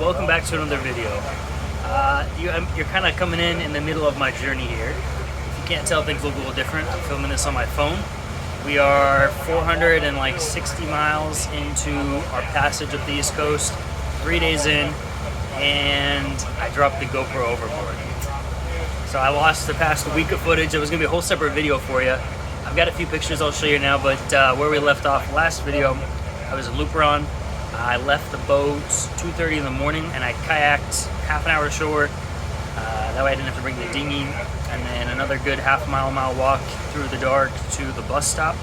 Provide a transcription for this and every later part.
welcome back to another video. You're kind of coming in the middle of my journey here. If you can't tell, things look a little different. I'm filming this on my phone. We are 460 miles into our passage up the East Coast, 3 days in, and I dropped the GoPro overboard. So I lost the past week of footage. It was gonna be a whole separate video for you. I've got a few pictures I'll show you now, but where we left off last video, I was in Luperon. I left the boat 2:30 in the morning and I kayaked half an hour ashore. That way I didn't have to bring the dinghy. And then another good mile walk through the dark to the bus stop.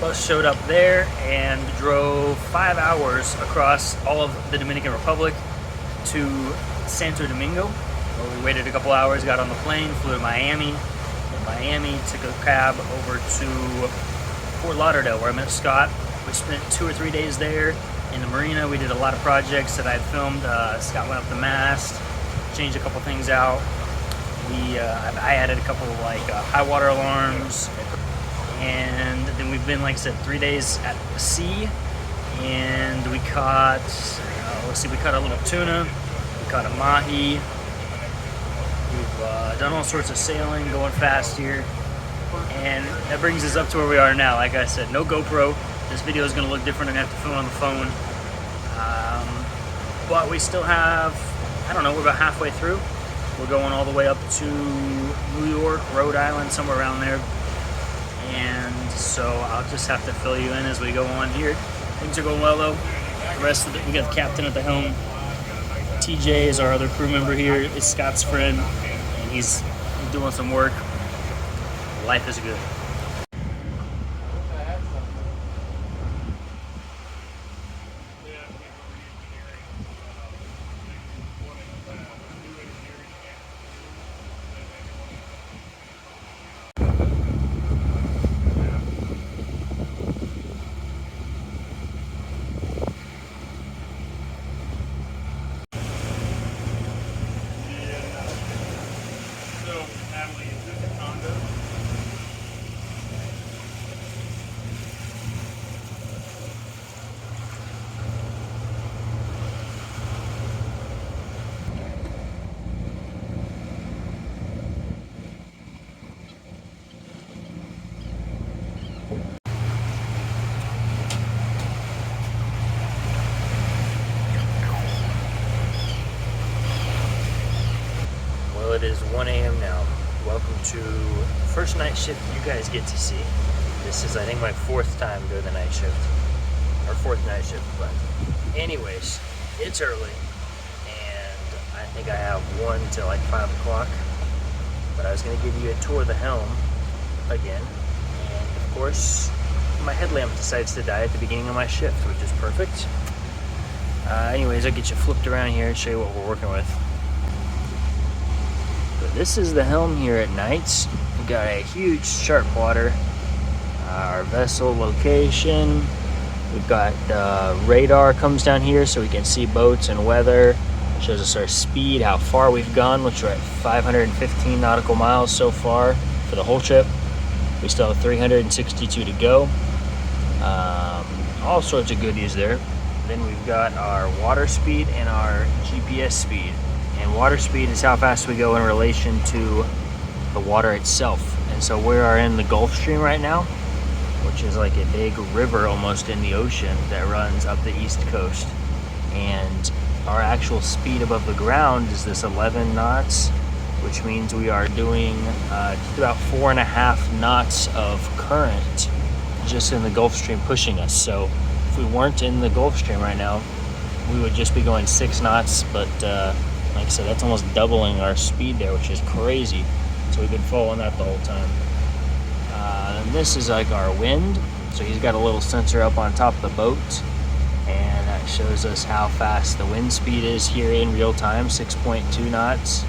Bus showed up there and drove 5 hours across all of the Dominican Republic to Santo Domingo, where we waited a couple hours, got on the plane, flew to Miami. In Miami, took a cab over to Fort Lauderdale, where I met Scott. We spent 2 or 3 days there in the marina. We did a lot of projects that I had filmed. Scott went up the mast, changed a couple things out. I added a couple of high water alarms, and then we've been, like I said, 3 days at sea, and we caught, we caught a little tuna, we caught a mahi. We've done all sorts of sailing, going fast here, and that brings us up to where we are now. Like I said, no GoPro. This video is going to look different and have to film on the phone. But we still have, I don't know, we're about halfway through. We're going all the way up to New York, Rhode Island, somewhere around there. And so I'll just have to fill you in as we go on here. Things are going well though. The rest of it, we got the captain at the helm. TJ is our other crew member here. Is Scott's friend, and he's doing some work. Life is good. It is 1 a.m. now. Welcome to the first night shift you guys get to see. This is, I think, my 4th time doing the night shift. Or 4th night shift, but anyways, it's early, and I think I have one till like 5 o'clock. But I was going to give you a tour of the helm again, and of course, my headlamp decides to die at the beginning of my shift, which is perfect. Anyways, I'll get you flipped around here and show you what we're working with. This is the helm here at night. We've got a huge sharp water. Our vessel location. We've got radar comes down here so we can see boats and weather. It shows us our speed, how far we've gone, which we're at 515 nautical miles so far for the whole trip. We still have 362 to go. All sorts of goodies there. Then we've got our water speed and our GPS speed. And water speed is how fast we go in relation to the water itself. And so we are in the Gulf Stream right now, which is like a big river almost in the ocean that runs up the East Coast. And our actual speed above the ground is this 11 knots, which means we are doing just about 4.5 knots of current just in the Gulf Stream pushing us. So if we weren't in the Gulf Stream right now, we would just be going 6 knots, but like I said, that's almost doubling our speed there, which is crazy. So we've been following that the whole time. And this is like our wind. So he's got a little sensor up on top of the boat, and that shows us how fast the wind speed is here in real time, 6.2 knots.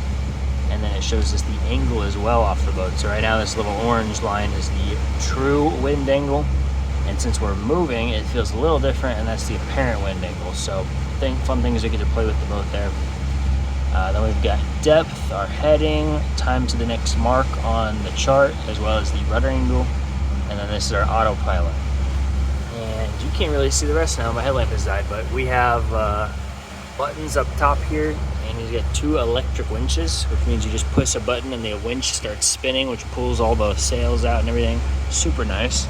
And then it shows us the angle as well off the boat. So right now this little orange line is the true wind angle. And since we're moving, it feels a little different, and that's the apparent wind angle. So fun things we get to play with the boat there. Then we've got depth, our heading, time to the next mark on the chart, as well as the rudder angle. And then this is our autopilot. And you can't really see the rest now, my headlamp has died, but we have a buttons up top here, and he's got 2 electric winches, which means you just push a button and the winch starts spinning, which pulls all the sails out and everything. Super nice.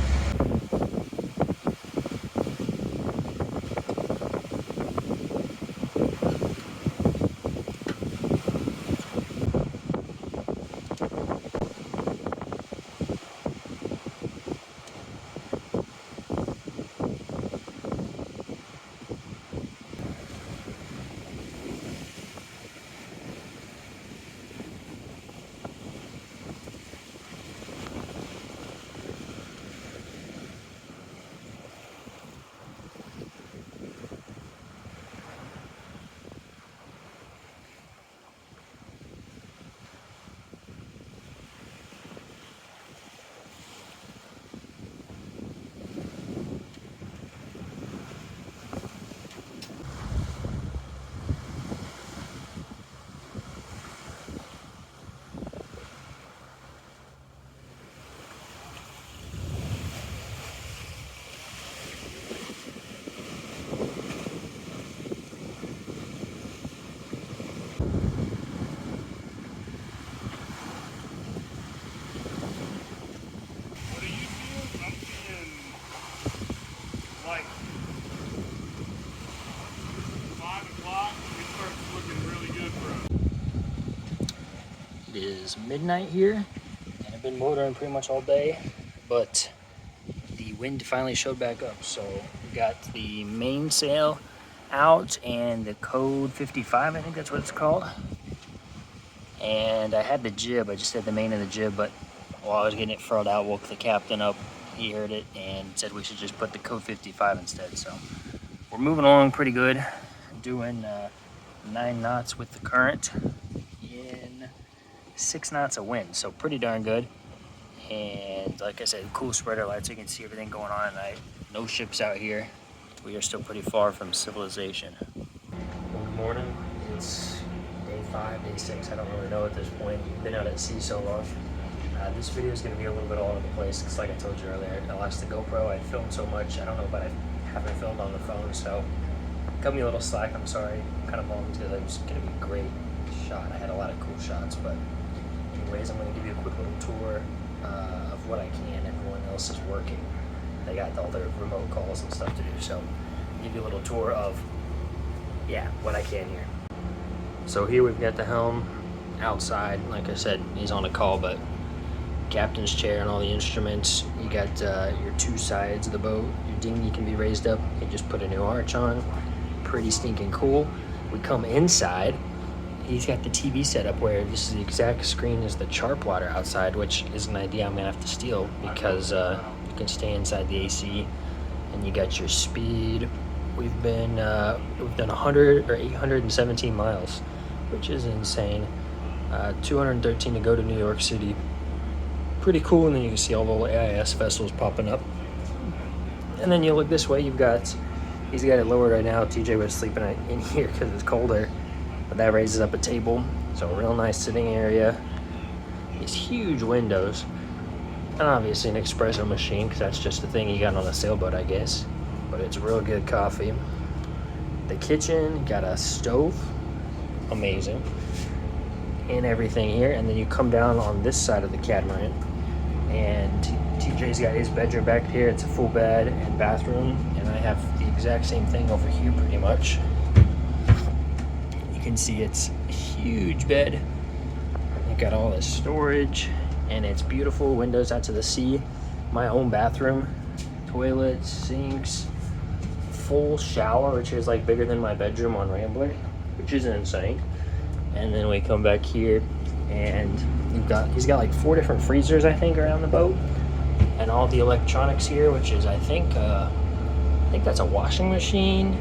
Like 5 o'clock, it starts looking really good for us. It is midnight here, and I've been motoring pretty much all day, but the wind finally showed back up. So we got the mainsail out and the code 55, I think that's what it's called. And I had the jib, I just had the main of the jib, but while I was getting it furled out, woke the captain up. He heard it and said we should just put the code 55 instead. So we're moving along pretty good, doing 9 knots with the current in 6 knots of wind, so pretty darn good. And like I said, cool spreader lights, so you can see everything going on at night. No ships out here. We are still pretty far from civilization. Good morning. It's day 5, day 6. I don't really know at this point. We've been out at sea so long. This video is going to be a little bit all over the place because, like I told you earlier, I lost the GoPro. I filmed so much. I don't know, but I haven't filmed on the phone, so cut me a little slack. I'm sorry. I'm kind of bummed because it was going to be a great shot. I had a lot of cool shots, but anyways, I'm going to give you a quick little tour of what I can. Everyone else is working. They got all their remote calls and stuff to do, so I'll give you a little tour of, yeah, what I can here. So here we've got the helm outside. Like I said, he's on a call, but captain's chair and all the instruments. You got your 2 sides of the boat. Your dinghy can be raised up. You just put a new arch on. Pretty stinking cool. We come inside. He's got the TV set up where this is the exact screen as the chart plotter outside, which is an idea I'm gonna have to steal because you can stay inside the AC. And you got your speed. We've done 100 or 817 miles, which is insane. 213 to go to New York City. Pretty cool. And then you can see all the AIS vessels popping up. And then you look this way, he's got it lowered right now. TJ was sleeping in here because it's colder, but that raises up a table. So a real nice sitting area. These huge windows, and obviously an espresso machine because that's just the thing you got on a sailboat, I guess. But it's real good coffee. The kitchen got a stove, amazing, and everything here. And then you come down on this side of the catamaran, and TJ's got his bedroom back here. It's a full bed and bathroom, and I have the exact same thing over here pretty much. You can see it's a huge bed. You got all this storage, and it's beautiful. Windows out to the sea. My own bathroom, toilets, sinks, full shower, which is like bigger than my bedroom on Rambler, which is insane. And then we come back here, and he's got like 4 different freezers, I think, around the boat, and all the electronics here, which is I think that's a washing machine,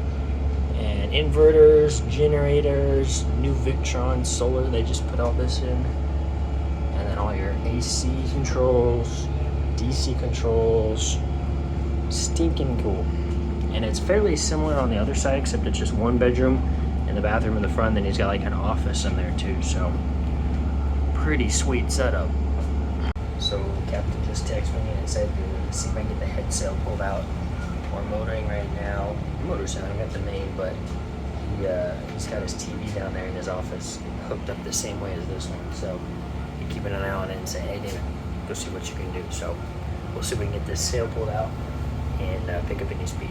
and inverters, generators, new Victron solar. They just put all this in, and then all your AC controls, DC controls. Stinking cool. And it's fairly similar on the other side, except it's just 1 bedroom and the bathroom in the front. Then he's got like an office in there too, so pretty sweet setup. So captain just texted me and said to see if I can get the head sail pulled out. We're motoring right now. The motor's sounding at the main, but he's got his TV down there in his office hooked up the same way as this one. So you keep an eye on it and say, hey David, go see what you can do. So we'll see if we can get this sail pulled out and pick up any speed.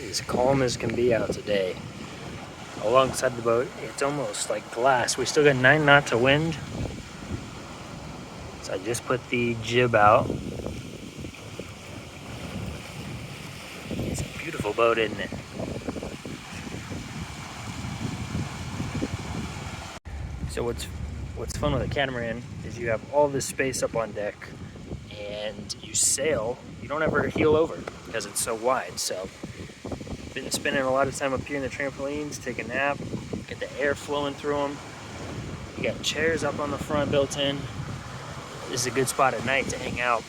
As calm as can be out today. Alongside the boat, it's almost like glass. We still got 9 knots of wind. So I just put the jib out. It's a beautiful boat, isn't it? So what's fun with a catamaran is you have all this space up on deck and you sail. You don't ever heel over because it's so wide. So been spending a lot of time up here in the trampolines, take a nap, get the air flowing through them. You got chairs up on the front built in. This is a good spot at night to hang out.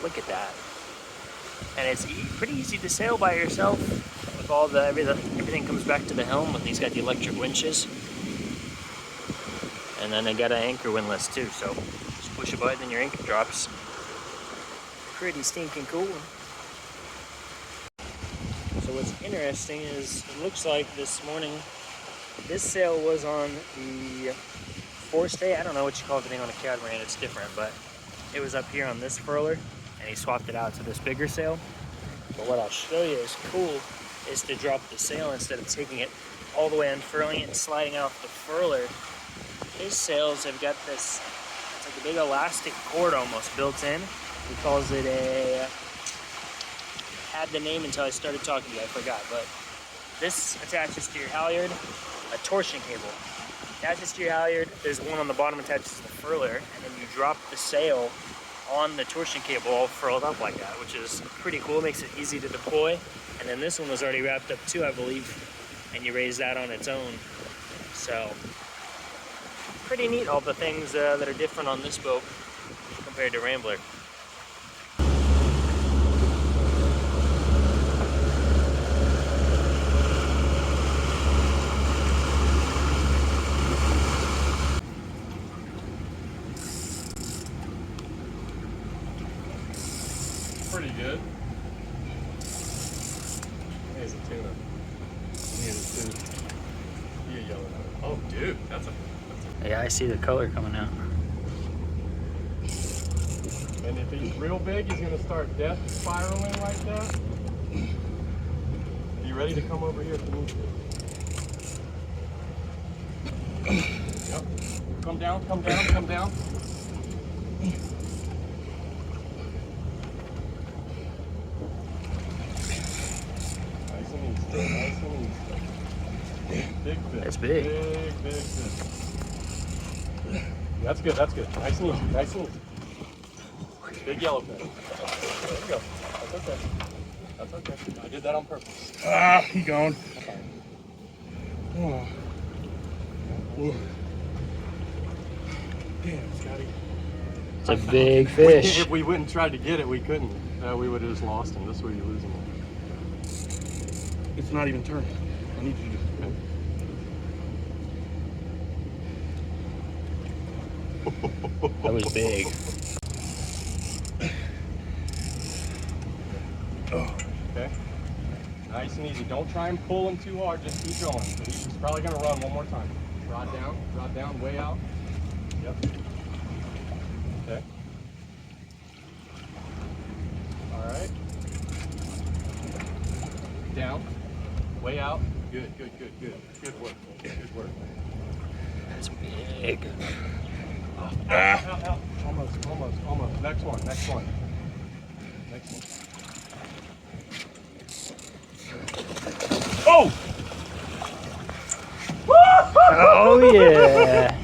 Look at that. And it's pretty easy to sail by yourself with all the everything comes back to the helm, and he's got the electric winches. And then they got an anchor windlass too, so just push a button and your anchor drops. Pretty stinking cool. So what's interesting is it looks like this morning this sail was on the forestay. I don't know what you call everything on a catamaran, it's different, but it was up here on this furler and he swapped it out to this bigger sail. But what I'll show you is cool is to drop the sail instead of taking it all the way, unfurling it and sliding out the furler. His sails have got this, it's like a big elastic cord almost built in. He calls it a, had the name until I started talking to you, I forgot, but this attaches to your halyard, a torsion cable. Attaches to your halyard, there's one on the bottom attaches to the furler, and then you drop the sail on the torsion cable all furled up like that, which is pretty cool, makes it easy to deploy. And then this one was already wrapped up too, I believe, and you raise that on its own. So, pretty neat, all the things that are different on this boat compared to Rambler. Pretty good. Here's a tuna. Here's a tuna. You yelling at it. Oh, dude, that's a. Yeah, I see the color coming out. And if he's real big, he's gonna start death spiraling like that. You ready to come over here if you need to? Yep. Come down, come down, come down. Nice and easy, nice and easy. Big fish. That's big. Big fish. That's good, that's good. Nice and easy, nice and easy. Big yellow fish. There you go. That's okay. That's okay. I did that on purpose. Ah, he gone. Oh. Whoa. Damn, Scotty. It's a big fish. If we wouldn't try to get it, we couldn't. We would have just lost him. This is where you lose him. It's not even turning. I need you to. That was big. Okay. Nice and easy. Don't try and pull him too hard. Just keep going. He's probably going to run one more time. Rod down, way out. Yep. Okay. All right. Down. Way out. Good, good, good, good. Good work. Good work. That's big. Out. Almost. Next one. Oh! Oh yeah!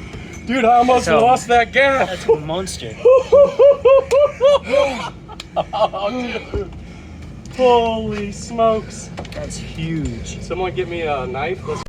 Dude, I almost lost that gap. That's a monster. Oh, dude. Holy smokes. That's huge. Someone get me a knife. Let's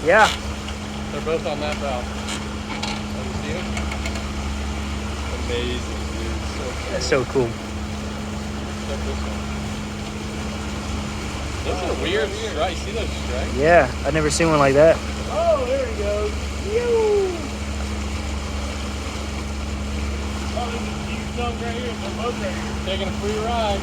Yeah. They're both on that valve. Have you seen it? Amazing, dude. So cool. That's so cool. Check this one. Those are weird strikes. See those strikes? Yeah, I've never seen one like that. Oh, there he goes. Yoo! Oh, there's a huge jump right here. They're both right here. Taking a free ride.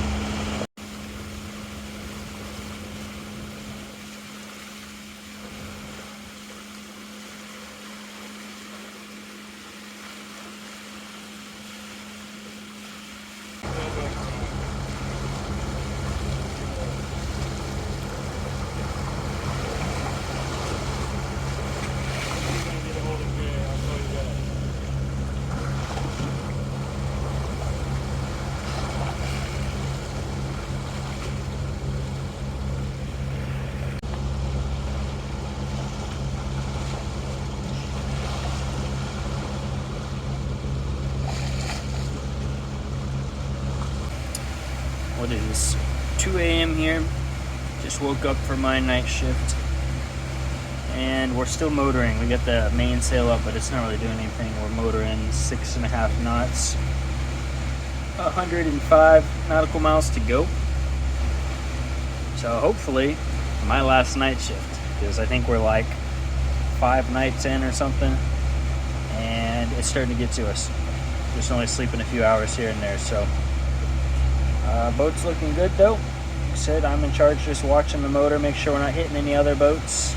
What is 2 a.m. here? Just woke up for my night shift. And we're still motoring. We got the mainsail up, but it's not really doing anything. We're motoring 6.5 knots. 105 nautical miles to go. So hopefully, my last night shift. Because I think we're like 5 nights in or something. And it's starting to get to us. Just only sleeping a few hours here and there, so. Boat's looking good though. Like I said, I'm in charge just watching the motor, make sure we're not hitting any other boats.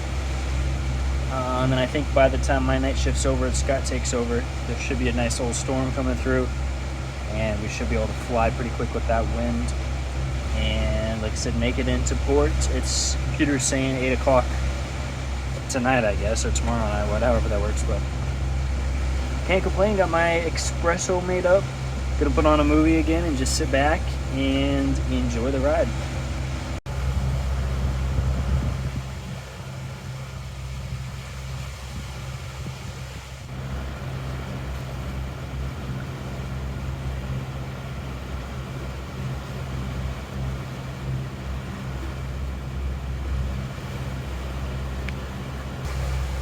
And then I think by the time my night shift's over and Scott takes over, there should be a nice old storm coming through. And we should be able to fly pretty quick with that wind. And like I said, make it into port. It's computer's saying 8 o'clock tonight, I guess, or tomorrow night, whatever that works, but can't complain. Got my espresso made up. Gonna put on a movie again and just sit back and enjoy the ride.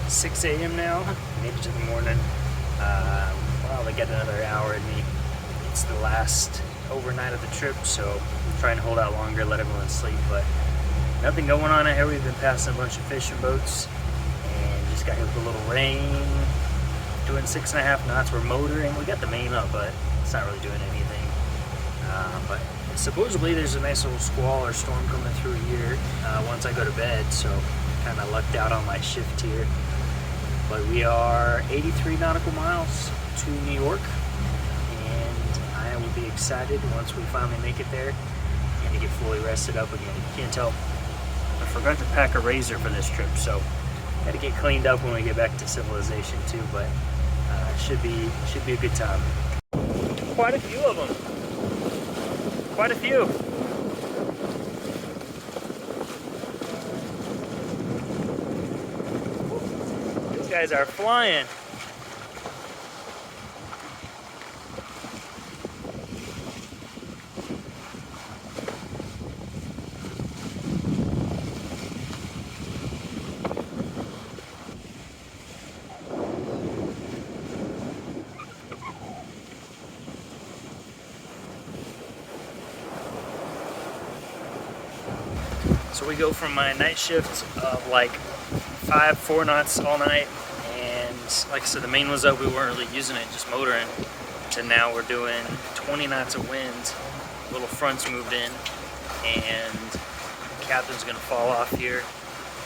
It's 6 a.m. now. Made it to the morning. Probably got another hour in me. It's the last overnight of the trip, so I'm trying to hold out longer, let everyone sleep, but nothing going on out here. We've been passing a bunch of fishing boats and just got hit with a little rain. Doing 6.5 knots. We're motoring. We got the main up, but it's not really doing anything. But supposedly there's a nice little squall or storm coming through here once I go to bed, so kind of lucked out on my shift here. But we are 83 nautical miles to New York. I will be excited once we finally make it there and to get fully rested up again. You can't tell, I forgot to pack a razor for this trip, so got to get cleaned up when we get back to civilization too, but should be a good time. Quite a few of them. Quite a few. These guys are flying. So we go from my night shift of like 4 knots all night, and like I said, the main was up. We weren't really using it, just motoring. To now we're doing 20 knots of wind. Little fronts moved in, and the captain's gonna fall off here.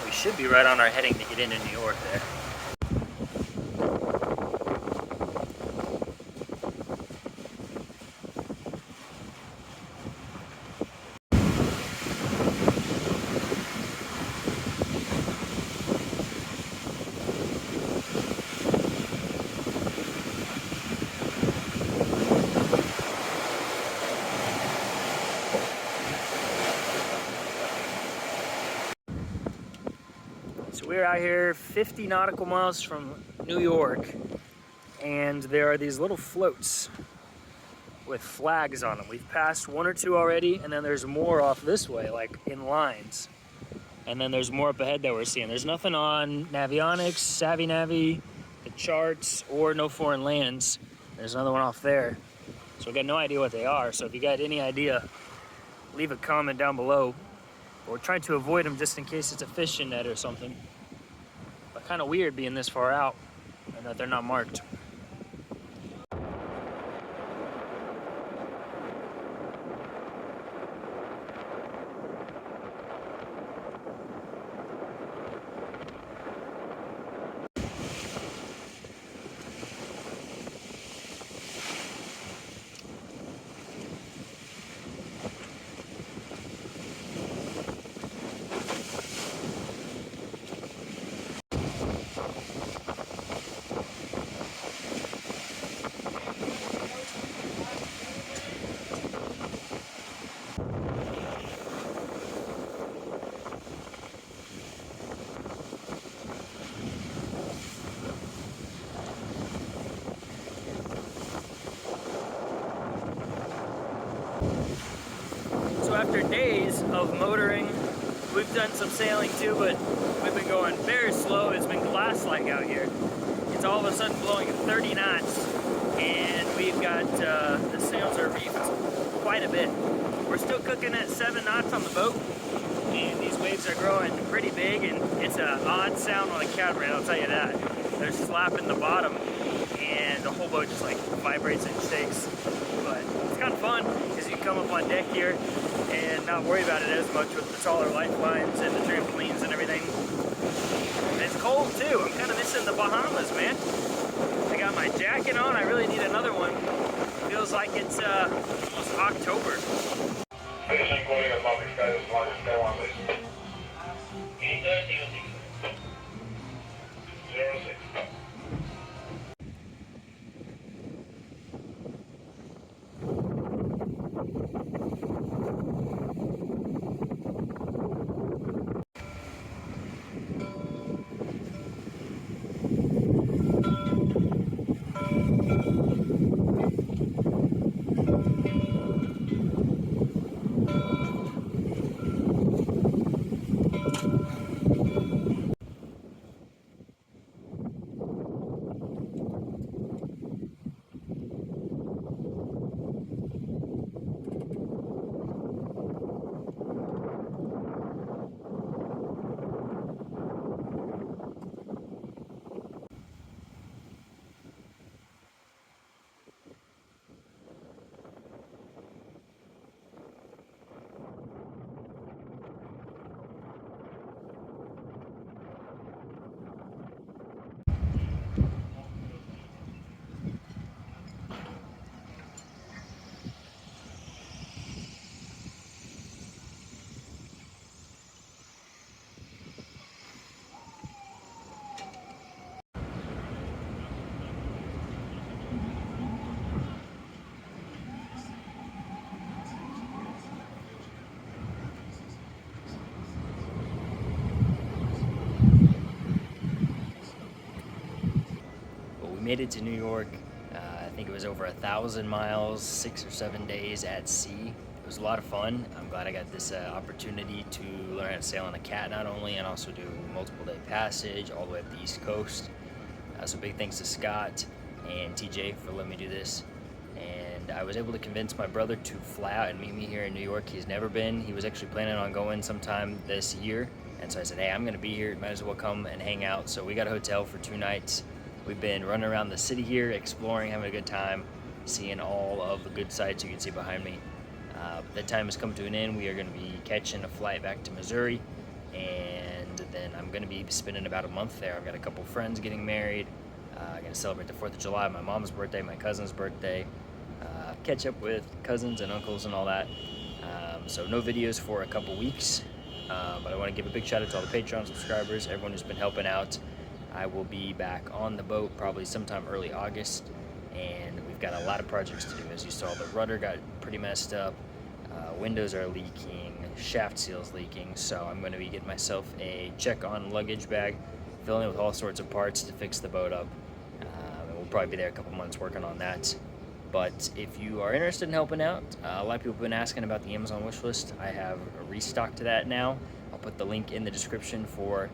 We should be right on our heading to get into New York there. So we're out here 50 nautical miles from New York, and there are these little floats with flags on them. We've passed 1 or 2 already, and then there's more off this way, like in lines. And then there's more up ahead that we're seeing. There's nothing on Navionics, Savvy Navi, the charts, or No Foreign Lands. There's another one off there. So we got no idea what they are. So if you got any idea, leave a comment down below. We're trying to avoid them just in case it's a fishing net or something. But kind of weird being this far out and that they're not marked. So after days of motoring, we've done some sailing too, but we've been going very slow. It's been glass-like out here. It's all of a sudden blowing at 30 knots, and we've got the sails are reefed quite a bit. We're still cooking at 7 knots on the boat, and these waves are growing pretty big, and it's an odd sound on a catamaran, I'll tell you that. They're slapping the bottom, and the whole boat just like vibrates and shakes. But it's kind of fun because you can come up on deck here and not worry about it as much with the taller lifelines and the trampolines and everything. And it's cold too. I'm kind of missing the Bahamas, man. I got my jacket on. I really need another one. Feels like it's almost October. Made it to New York. I think it was over 1,000 miles, 6 or 7 days at sea. It was a lot of fun. I'm glad I got this opportunity to learn how to sail on a cat not only, and also do multiple day passage all the way up the East Coast. So big thanks to Scott and TJ for letting me do this. And I was able to convince my brother to fly out and meet me here in New York. He's never been. He was actually planning on going sometime this year, And so I said, hey, I'm gonna be here, might as well come and hang out. So we got a hotel for 2 nights. We've been running around the city here, exploring, having a good time, seeing all of the good sights you can see behind me. That time has come to an end. We are gonna be catching a flight back to Missouri, and then I'm gonna be spending about a month there. I've got a couple friends getting married. I'm gonna celebrate the 4th of July, my mom's birthday, my cousin's birthday, catch up with cousins and uncles and all that. So no videos for a couple weeks. But I want to give a big shout out to all the Patreon subscribers, everyone who's been helping out. I will be back on the boat probably sometime early August, and we've got a lot of projects to do. As you saw, the rudder got pretty messed up, windows are leaking, shaft seals leaking, so I'm going to be getting myself a check-on luggage bag, filling it with all sorts of parts to fix the boat up, and we'll probably be there a couple months working on that. But if you are interested in helping out, a lot of people have been asking about the Amazon wish list. I have a restock to that now. I'll put the link in the description for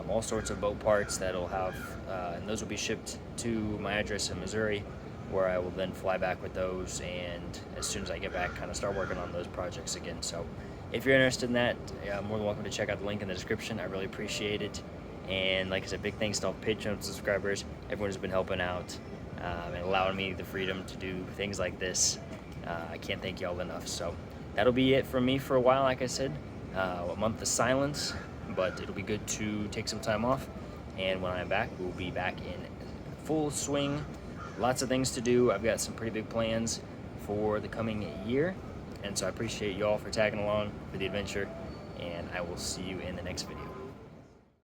all sorts of boat parts that'll have, and those will be shipped to my address in Missouri, where I will then fly back with those, and as soon as I get back, kind of start working on those projects again. So if you're interested in that, more than welcome to check out the link in the description. I really appreciate it. And like I said, big thanks to all the Patreon subscribers, everyone who's been helping out, and allowing me the freedom to do things like this. I can't thank y'all enough. So that'll be it from me for a while. Like I said, a month of silence, but it'll be good to take some time off. And when I'm back, we'll be back in full swing. Lots of things to do. I've got some pretty big plans for the coming year. And so I appreciate y'all for tagging along for the adventure, and I will see you in the next video.